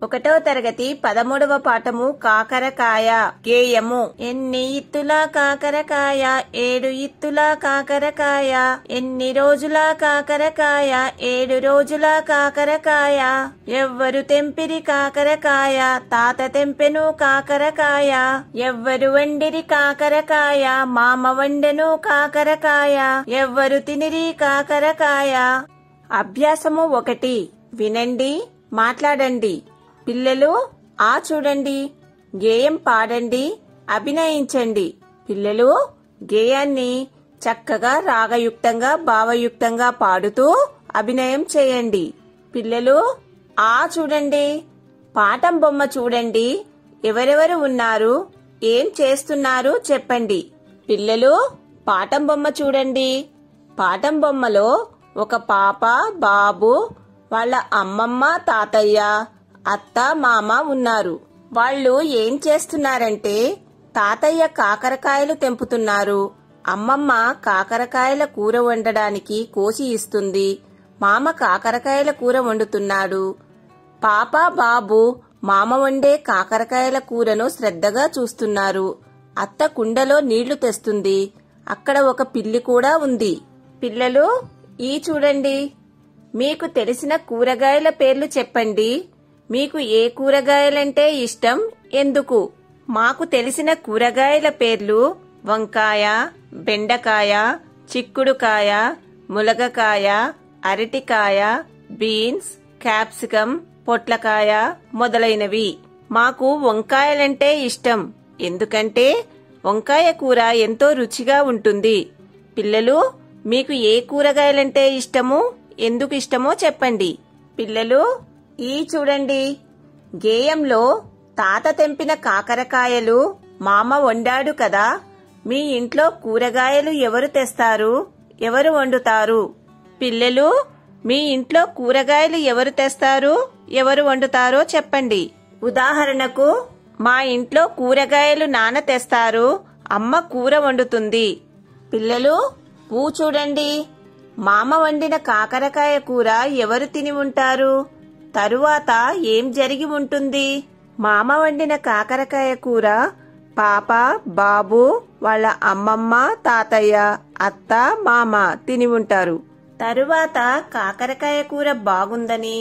ఒకటో తరగతి 13వ పాఠము కాకరకాయ గేయము. ఎన్ని ఇత్తుల కాకరకాయ 7 ఇత్తుల కాకరకాయ, ఎన్ని రోజుల కాకరకాయ 7 రోజుల కాకరకాయ, ఎవ్వరు తెంపిరి కాకరకాయ తాత తెంపెను కాకరకాయ, ఎవ్వరు వండిరి కాకరకాయ మామ వండెను కాకరకాయ, ఎవ్వరు తినిరి కాకరకాయ. అభ్యాసము 1. వినండి, మాట్లాడండి. పిల్లలు ఆ చూడండి, గేయం పాడండి, అభినయించండి. పిల్లలు గేయాన్ని చక్కగా రాగయుక్తంగా భావయుక్తంగా పాడుతూ అభినయం చేయండి. పిల్లలు ఆ చూడండి, పాఠం బొమ్మ చూడండి. ఎవరెవరు ఉన్నారు, ఏం చేస్తున్నారు చెప్పండి. పిల్లలు పాఠం బొమ్మ చూడండి. పాఠం బొమ్మలో ఒక పాప, బాబు, వాళ్ళ అమ్మమ్మ, తాతయ్య, అత్త, మామ ఉన్నారు. వాళ్ళు ఏం చేస్తున్నారంటే తాతయ్య కాకరకాయలు తెంపుతున్నారు, అమ్మమ్మ కాకరకాయల కూర వండడానికి కోసి ఇస్తుంది, మామ కాకరకాయల కూర వండుతున్నాడు. పాప, బాబు మామ వండే కాకరకాయల కూరను శ్రద్ధగా చూస్తున్నారు. అత్త కుండలో నీళ్లు తెస్తుంది. అక్కడ ఒక పిల్లి కూడా ఉంది. పిల్లలు ఈ చూడండి, మీకు తెలిసిన కూరగాయల పేర్లు చెప్పండి. మీకు ఏ కూరగాయలంటే ఇష్టం, ఎందుకు? మాకు తెలిసిన కూరగాయల పేర్లు వంకాయ, బెండకాయ, చిక్కుడుకాయ, ములగకాయ, అరటికాయ, బీన్స్, క్యాప్సికం, పొట్లకాయ మొదలైనవి. మాకు వంకాయలంటే ఇష్టం, ఎందుకంటే వంకాయ కూర ఎంతో రుచిగా ఉంటుంది. పిల్లలు మీకు ఏ కూరగాయలంటే ఇష్టము, ఎందుకు ఇష్టమో చెప్పండి. పిల్లలు ఈ చూడండి, గేయంలో తాత తెంపిన కాకరకాయలు మామ వండాడు కదా. మీ ఇంట్లో కూరగాయలు ఎవరు తెస్తారు, ఎవరు వండుతారు? పిల్లలు మీ ఇంట్లో కూరగాయలు ఎవరు తెస్తారు, ఎవరు వండుతారో చెప్పండి. ఉదాహరణకు మా ఇంట్లో కూరగాయలు నాన్న తెస్తారు, అమ్మ కూర వండుతుంది. పిల్లలు చూడండి, మామ వండిన కాకరకాయ కూర ఎవరు తిని ఉంటారు? తరువాత ఏం జరిగి ఉంటుంది? మామ వండిన కాకరకాయ కూర పాప, బాబు, వాళ్ళ అమ్మమ్మ, తాతయ్య, అత్త, మామ తిని ఉంటారు. తరువాత కాకరకాయ కూర బాగుందని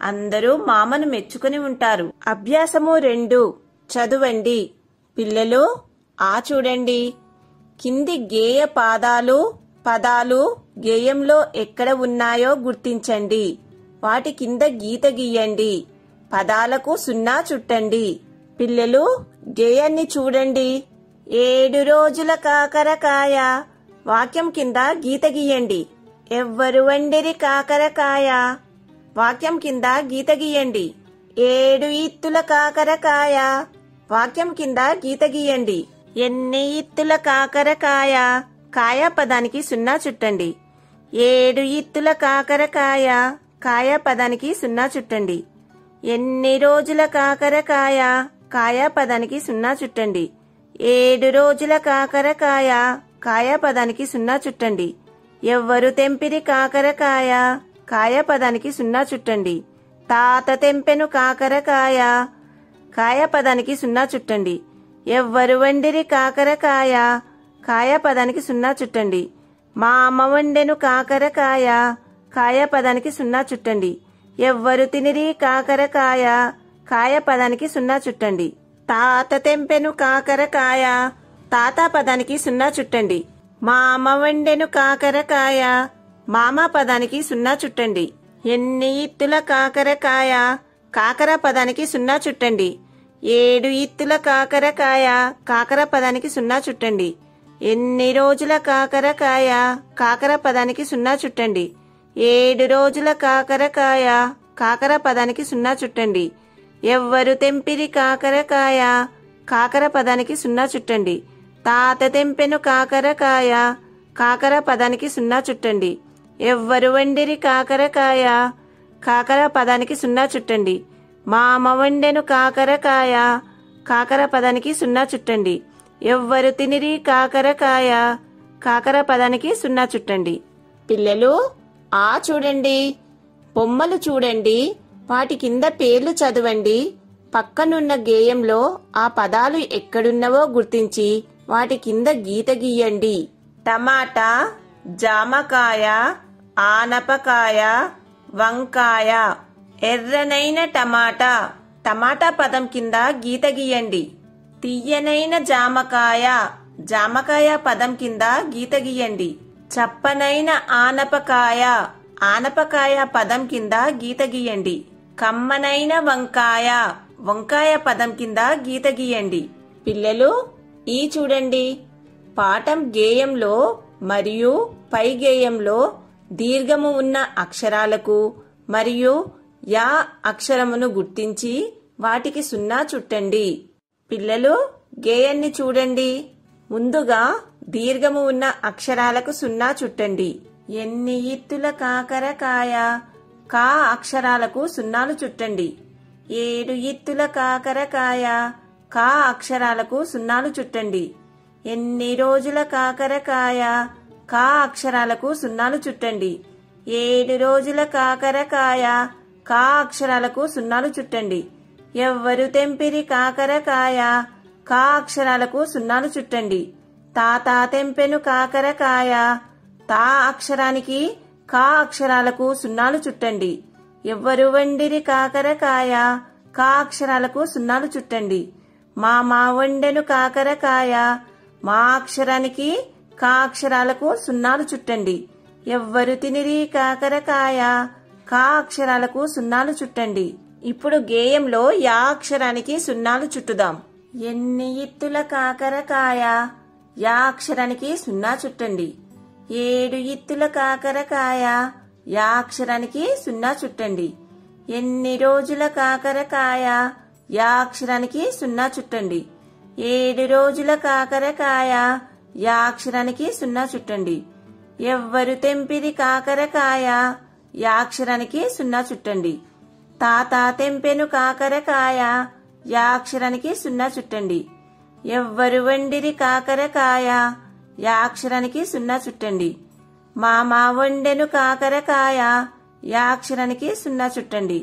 అందరూ మామను మెచ్చుకుని ఉంటారు. అభ్యాసము 2. చదవండి. పిల్లలు ఆ చూడండి, కింది గేయ పదాలు గేయంలో ఎక్కడ ఉన్నాయో గుర్తించండి. వాటి కింద గీత గీయండి. పదాలకు 0 చుట్టండి. పిల్లలు గేయాన్ని చూడండి. 7 రోజుల కాకరకాయ. వాక్యం కింద గీత గీయండి. ఎవ్వరు వండిరి కాకరకాయ. వాక్యం కింద గీత గీయండి. 7 ఇత్తుల కాకరకాయ. వాక్యం కింద గీత గీయండి. ఎన్ని ఇత్తుల కాకరకాయ. కాయ పదానికి 0 చుట్టండి. 7 ఇత్తుల కాకరకాయ. కాయ పదానికి 0 చుట్టండి. ఎన్ని రోజుల కాకరకాయ. కాయ పదానికి 0 చుట్టండి. 7 రోజుల కాకరకాయ. కాయ పదానికి 0 చుట్టండి. ఎవ్వరు తెంపిరి కాకరకాయ. కాయ పదానికి 0 చుట్టండి. తాత తెంపెను కాకరకాయ. కాయ పదానికి 0 చుట్టండి. ఎవ్వరు వండిరి కాకరకాయ. కాయ పదానికి 0 చుట్టండి. మామ వండెను కాకరకాయ. కాయ పదానికి 0 చుట్టండి. ఎవ్వరు తినిరి కాకరకాయ. కాయ పదానికి 0 చుట్టండి. తాత తెంపెను కాకరకాయ. తాత పదానికి 0 చుట్టండి. మామ వండెను కాకరకాయ. మామ పదానికి 0 చుట్టండి. ఎన్ని ఇత్తుల కాకరకాయ. కాకర పదానికి 0 చుట్టండి. 7 ఇత్తుల కాకరకాయ. కాకర పదానికి 0 చుట్టండి. ఎన్ని రోజుల కాకరకాయ. కాకర పదానికి 0 చుట్టండి. 7 రోజుల కాకరకాయ. కాకర పదానికి 0 చుట్టండి. ఎవ్వరు తెంపిరి కాకరకాయ. కాకర పదానికి 0 చుట్టండి. తాత తెంపెను కాకరకాయ. కాకర పదానికి 0 చుట్టండి. ఎవ్వరు వండిరి కాకరకాయ. కాకర పదానికి 0 చుట్టండి. మామ వండెను కాకరకాయ. కాకర పదానికి 0 చుట్టండి. ఎవ్వరు తినిరి కాకరకాయ. కాకర పదానికి 0 చుట్టండి. పిల్లలు ఆ చూడండి, బొమ్మలు చూడండి. వాటి కింద పేర్లు చదవండి. పక్కనున్న గేయంలో ఆ పదాలు ఎక్కడున్నవో గుర్తించి వాటి కింద గీత గీయండి. టమాటా, జామకాయ, ఆనపకాయ, వంకాయ. ఎర్రనైన టమాటా, టమాటా పదం కింద గీత గీయండి. తియ్యనైన జామకాయ, జామకాయ పదం కింద గీత గీయండి. చప్పనైన ఆనపకాయ, ఆనపకాయ పదం కింద గీత గీయండి. కమ్మనైన వంకాయ, వంకాయ పదం కింద గీత గీయండి. పిల్లలు, ఈ చూడండి, పాఠం గేయంలో మరియు పై గేయంలో దీర్ఘము ఉన్న అక్షరాలకు మరియు యా అక్షరమును గుర్తించి వాటికి సున్నా చుట్టండి. పిల్లలు, గేయాన్ని చూడండి. ముందుగా దీర్ఘము ఉన్న అక్షరాలకు సున్నా చుట్టండి. ఎన్ని ఇత్తుల కాకరకాయ, కా అక్షరాలకు సున్నాలు చుట్టండి. 7 ఇత్తుల కాకరకాయ, కా అక్షరాలకు సున్నాలు చుట్టండి. ఎన్ని రోజుల కాకరకాయ, కా అక్షరాలకు సున్నాలు చుట్టండి. 7 రోజుల కాకరకాయ, కా అక్షరాలకు సున్నాలు చుట్టండి. ఎవ్వరు తెంపిరి కాకరకాయ, కా అక్షరాలకు సున్నాలు చుట్టండి. తాత తెంపెను కాకరకాయ, తా అక్షరానికి కా అక్షరాలకు సున్నాలు చుట్టండి. ఎవ్వరు వండిరి కాకరకాయ, కా అక్షరాలకు సున్నాలు చుట్టండి. మామ వండెను కాకరకాయ, మా అక్షరానికి కా అక్షరాలకు సున్నాలు చుట్టండి. ఎవ్వరు తినిరి కాకరకాయ, కా అక్షరాలకు సున్నాలు చుట్టండి. ఇప్పుడు గేయంలో యా అక్షరానికి సున్నాలు చుట్టుదాం. ఎన్ని ఇత్తుల కాకరకాయ, యా అక్షరానికి సున్నా చుట్టండి. 7 ఇత్తుల కాకరకాయ, యా అక్షరానికి సున్నా చుట్టండి. ఎన్ని రోజుల కాకరకాయ, యా అక్షరానికి సున్నా చుట్టండి. 7 రోజుల కాకరకాయ, యా అక్షరానికి సున్నా చుట్టండి. ఎవ్వరు తెంపిరి కాకరకాయ, యా అక్షరానికి సున్నా చుట్టండి. తాత తెంపెను కాకరకాయ, యా అక్షరానికి సున్నా చుట్టండి. ఎవ్వరు వండిరి కాకరకాయ, యా అక్షరానికి సున్నా చుట్టండి. మామ వండెను కాకరకాయ, యా అక్షరానికి సున్నా చుట్టండి.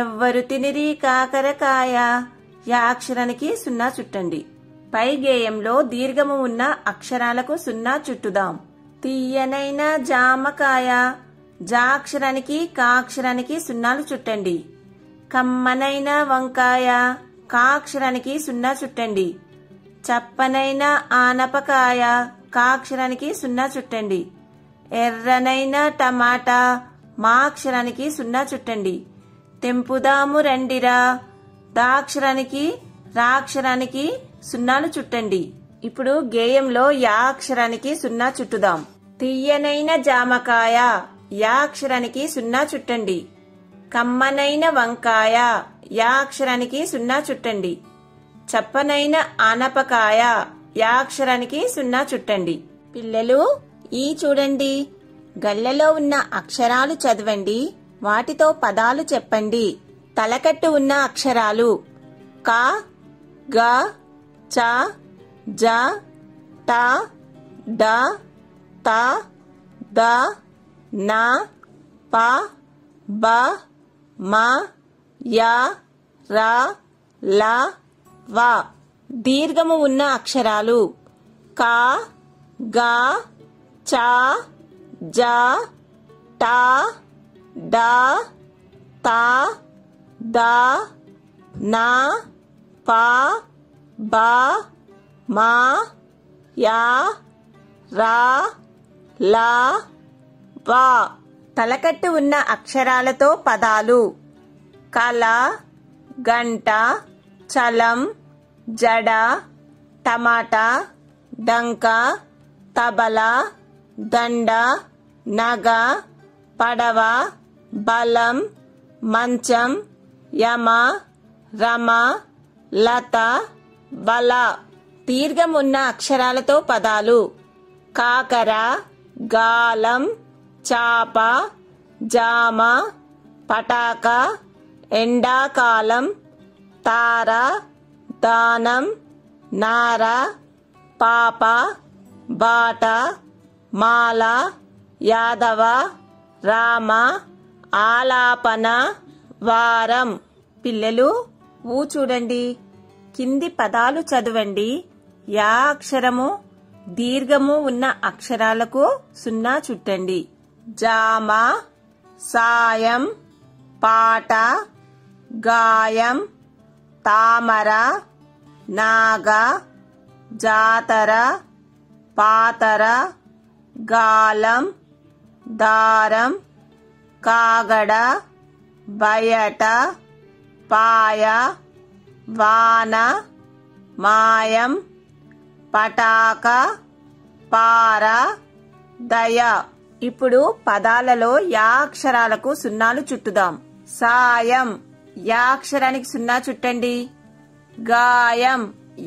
ఎవ్వరు తినిరి కాకరకాయ, యా అక్షరానికి సున్నా చుట్టండి. పై గేయంలో దీర్ఘము ఉన్న అక్షరాలకు సున్నా చుట్టుదాం. తీయనైన జామకాయ, జా అక్షరానికి కా అక్షరానికి సున్నాలు చుట్టండి. కమ్మనైన వంకాయ, కా అక్షరానికి సున్నా చుట్టండి. చప్పనైన ఆనపకాయ, కా అక్షరానికి సున్నా చుట్టండి. ఎర్రనైన టమాటా, మా అక్షరానికి సున్నా చుట్టండి. తెంపుదాము రండిరా, దా అక్షరానికి రా అక్షరానికి సున్నాలు చుట్టండి. ఇప్పుడు గేయంలో యా అక్షరానికి సున్నా చుట్టుదాం. తీయనైన జామకాయ, యా అక్షరానికి సున్నా చుట్టండి. కమ్మనైన వంకాయ, యా అక్షరానికి సున్నా చుట్టండి. చప్పనైన ఆనపకాయ, యా అక్షరానికి సున్నా చుట్టండి. పిల్లలు, ఈ చూడండి, గళ్ళలో ఉన్న అక్షరాలు చదవండి. వాటితో పదాలు చెప్పండి. తలకట్టు ఉన్న అక్షరాలు క, గ, చ, జ, ట, డ, త, ద, న, ప, బ, మ, య, ర, ల, వ. దీర్ఘము ఉన్న అక్షరాలు క, గ, చ, జ, ట, డ, త, ద, న, ప, బ, మ, య, ర, ల, వ. తలకట్టు ఉన్న అక్షరాలతో పదాలు కల, గంట, చలం, జడ, టమాటా, డంక, తబల, దండ, నగ, పడవ, బలం, మంచం, యమ, రమ, లత, బల. దీర్ఘమున్న అక్షరాలతో పదాలు కాకర, గాలం, చాప, జామ, పటాక, ఎండాకాలం, తార, దానం, నార, పాప, బాట, మాల, యాదవ, రామ, ఆలాపన, వారం. పిల్లలు ఊ చూడండి. కింది పదాలు చదవండి. యా అక్షరము దీర్ఘము ఉన్న అక్షరాలకు 0 చుట్టండి. జామ, సాయం, పాట, గాయం, తామర, నాగ, జాతర, పాతర, గాలం, దారం, కాగడ, బయట, పాయ, వాన, మాయం, పటాక, పార, దయ. ఇప్పుడు పదాలలో యా అక్షరాలకు 0 చుట్టుదాం. సాయం యా అక్షరానికి 0 చుట్టండి. గాయం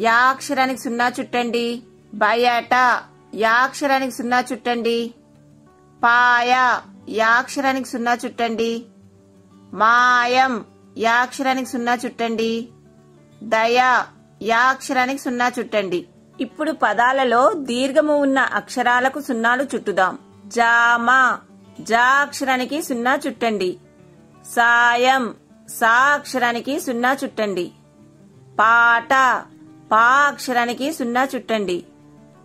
యా అక్షరానికి 0 చుట్టండి. బయట యా అక్షరానికి 0 చుట్టండి. పాయ యా అక్షరానికి 0 చుట్టండి. మాయం యా అక్షరానికి 0 చుట్టండి. దయ యా అక్షరానికి 0 చుట్టండి. ఇప్పుడు పదాలలో దీర్ఘము ఉన్న అక్షరాలకు 0 చుట్టుదాం. జామ జా అక్షరానికి 0 చుట్టండి. సాయం సా అక్షరానికి 0 చుట్టండి. పాట పా అక్షరానికి 0 చుట్టండి.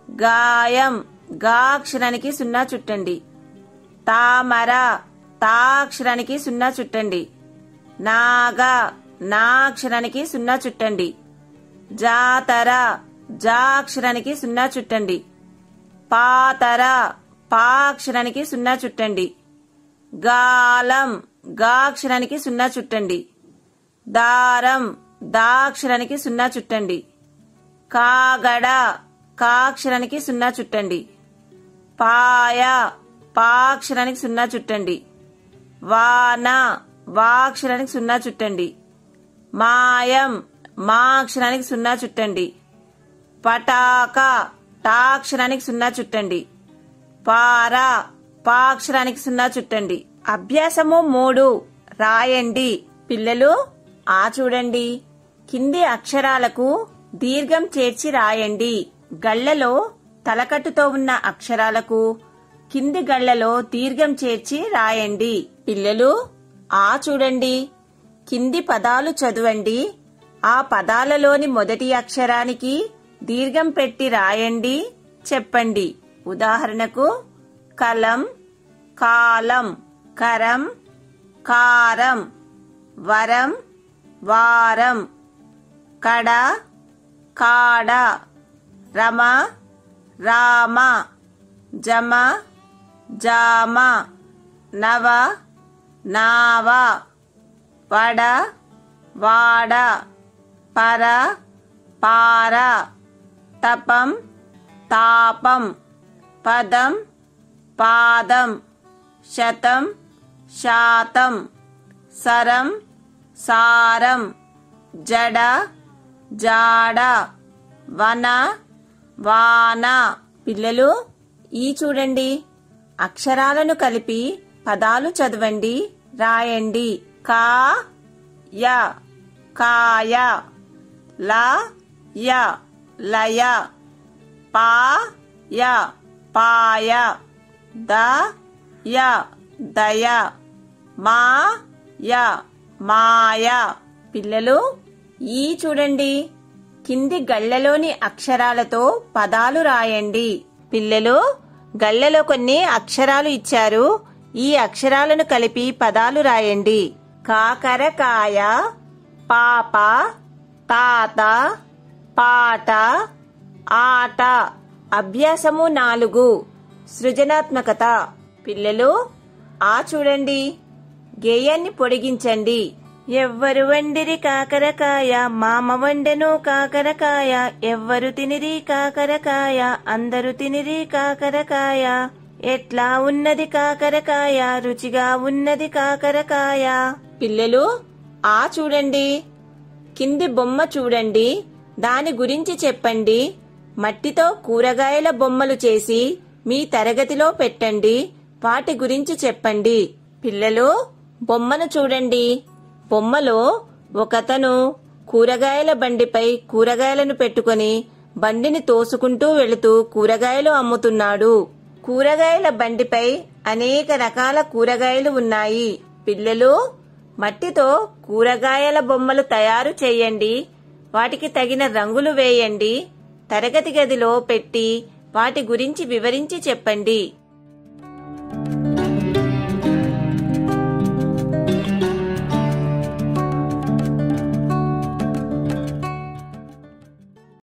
గాయం గా అక్షరానికి 0 చుట్టండి. తామర తా అక్షరానికి 0 చుట్టండి. నాగ నా అక్షరానికి 0 చుట్టండి. జాతర జా అక్షరానికి 0 చుట్టండి. పాతర పా అక్షరానికి 0 చుట్టండి. గాలం గా అక్షరానికి 0 చుట్టండి. దారం దా అక్షరానికి 0 చుట్టండి. కాగడ కా అక్షరానికి 0 చుట్టండి. పాయ పా అక్షరానికి 0 చుట్టండి. వాన వా అక్షరానికి 0 చుట్టండి. మాయం మా అక్షరానికి 0 చుట్టండి. పటాక టా అక్షరానికి 0 చుట్టండి. పార పా అక్షరానికి 0 చుట్టండి. అభ్యాసము 3 రాయండి. పిల్లలు ఆ చూడండి. కింది అక్షరాలకు దీర్ఘం చేర్చి రాయండి. గళ్లలో తలకట్టుతో ఉన్న అక్షరాలకు కింది గళ్లలో దీర్ఘం చేర్చి రాయండి. పిల్లలు ఆ చూడండి. కింది పదాలు చదవండి. ఆ పదాలలోని మొదటి అక్షరానికి దీర్ఘం పెట్టి రాయండి. చెప్పండి. ఉదాహరణకు కలం, కాలం, కరం, కారం, వరం, వారం, కడ, కాడ, రమ, రామ, జమ, జామ, నవ, నావ, వడ, వాడ, పర, పార, తపం, తాపం, పదం, పాదం, శతం, శాతం, సరం, సారం, జడ, జాడ, వన, వాన. పిల్లలు ఈ చూడండి. అక్షరాలను కలిపి పదాలు చదవండి. రాయండి. కా య కాయ, ల య లయ, పా య పాయ, ద య దయ, మా య మాయ. పిల్లలు ఈ చూడండి. కింది గళ్లలోని అక్షరాలతో పదాలు రాయండి. పిల్లలు గళ్లలో కొన్ని అక్షరాలు ఇచ్చారు. ఈ అక్షరాలను కలిపి పదాలు రాయండి. కాకరకాయ, పాప, తాత, పాట, ఆట. అభ్యాసము 4 సృజనాత్మకత. పిల్లలు ఆ చూడండి. గేయాన్ని పొడిగించండి. ఎవ్వరు వండిరి కాకరకాయ, మామ వండెను కాకరకాయ, ఎవ్వరు తినిరి కాకరకాయ, అందరూ తినిరి కాకరకాయ, ఎట్లా ఉన్నది కాకరకాయ, రుచిగా ఉన్నది కాకరకాయ. పిల్లలు ఆ చూడండి. కింది బొమ్మ చూడండి. దాని గురించి చెప్పండి. మట్టితో కూరగాయల బొమ్మలు చేసి మీ తరగతిలో పెట్టండి. వాటి గురించి చెప్పండి. పిల్లలు బొమ్మను చూడండి. బొమ్మలో ఒకతను కూరగాయల బండిపై కూరగాయలను పెట్టుకొని బండిని తోసుకుంటూ వెళుతూ కూరగాయలు అమ్ముతున్నాడు. కూరగాయల బండిపై అనేక రకాల కూరగాయలు ఉన్నాయి. పిల్లలు మట్టితో కూరగాయల బొమ్మలు తయారు చేయండి. వాటికి తగిన రంగులు వేయండి. తరగతి గదిలో పెట్టి వాటి గురించి వివరించి చెప్పండి.